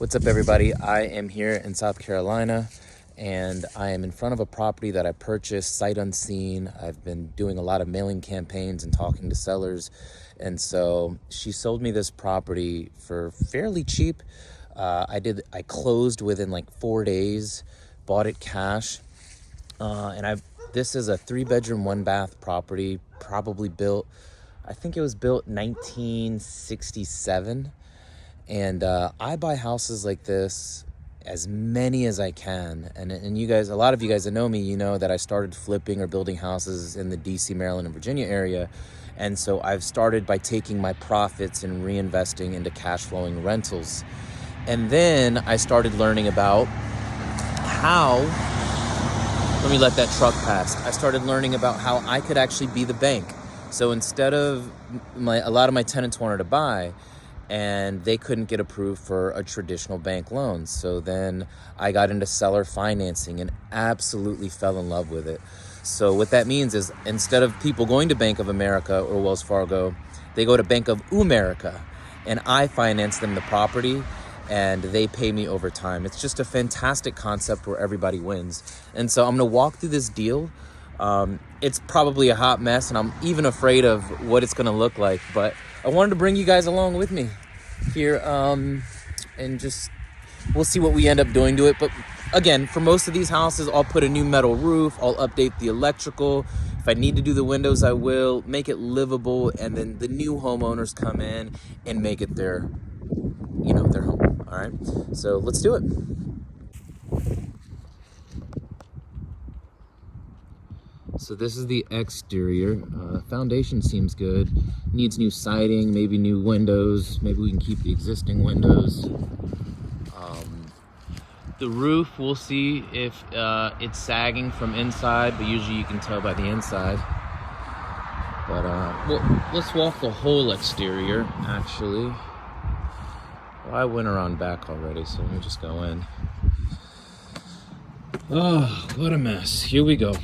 What's up, everybody? I am here in South Carolina, and I am in front of a property that I purchased sight unseen. I've been doing a lot of mailing campaigns and talking to sellers, and so she sold me this property for fairly cheap. I closed within like 4 days, bought it cash, this is a 3-bedroom, 1-bath property, probably built, I think it was built 1967. And I buy houses like this, as many as I can. And you guys, a lot of you guys that know me, you know that I started flipping or building houses in the DC, Maryland, and Virginia area. And so I've started by taking my profits and reinvesting into cash flowing rentals. And then I started learning about let me let that truck pass. I started learning about how I could actually be the bank. So instead of a lot of my tenants wanted to buy, and they couldn't get approved for a traditional bank loan. So then I got into seller financing and absolutely fell in love with it. So what that means is, instead of people going to Bank of America or Wells Fargo, they go to Bank of America, and I finance them the property and they pay me over time. It's just a fantastic concept where everybody wins. And so I'm gonna walk through this deal. It's probably a hot mess, and I'm even afraid of what it's gonna look like, but I wanted to bring you guys along with me here, and just, we'll see what we end up doing to it. But again, for most of these houses, I'll put a new metal roof, I'll update the electrical. If I need to do the windows, I will make it livable, and then the new homeowners come in and make it their home. All right, so let's do it. So this is the exterior. Foundation seems good. Needs new siding, maybe new windows. Maybe we can keep the existing windows. The roof, we'll see if it's sagging from inside, but usually you can tell by the inside. But well, let's walk the whole exterior, actually. Well, I went around back already, so let me just go in. Oh, what a mess. Here we go.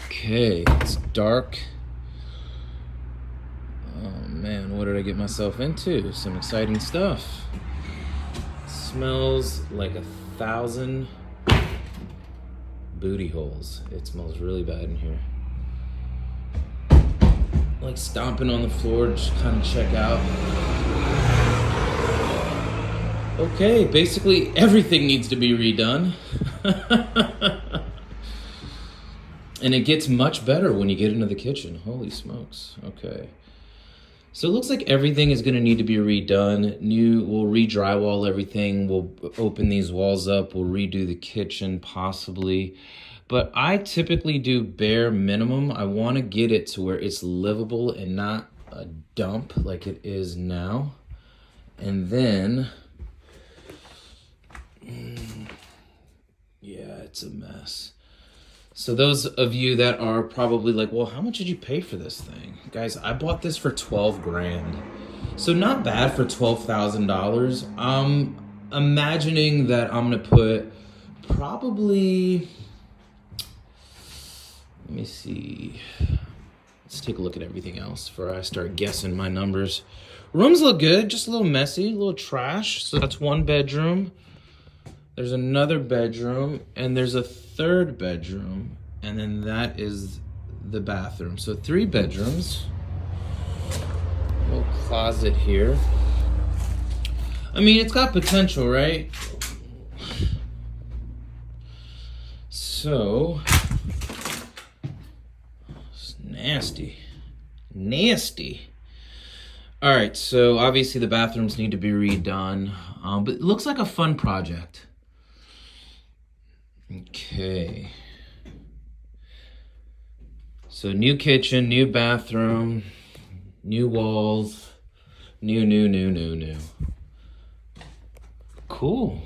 Okay, it's dark. Oh man, what did I get myself into? Some exciting stuff. It smells like 1,000 booty holes. It smells really bad in here. Like stomping on the floor, just kind of check out. Okay, basically everything needs to be redone. And it gets much better when you get into the kitchen. Holy smokes. Okay. So it looks like everything is going to need to be redone. We'll re-drywall everything. We'll open these walls up. We'll redo the kitchen possibly. But I typically do bare minimum. I want to get it to where it's livable and not a dump like it is now. And then, yeah, it's a mess. So those of you that are probably like, well, how much did you pay for this thing? Guys, I bought this for 12 grand. So not bad for $12,000. I'm imagining that I'm gonna put probably, let me see. Let's take a look at everything else before I start guessing my numbers. Rooms look good, just a little messy, a little trash. So that's 1 bedroom. There's another bedroom, and there's a 3rd bedroom, and then that is the bathroom. So 3 bedrooms. Little closet here. I mean, it's got potential, right? So, it's nasty. Nasty. All right, so obviously the bathrooms need to be redone, but it looks like a fun project. Okay. So new kitchen, new bathroom, new walls, new. Cool.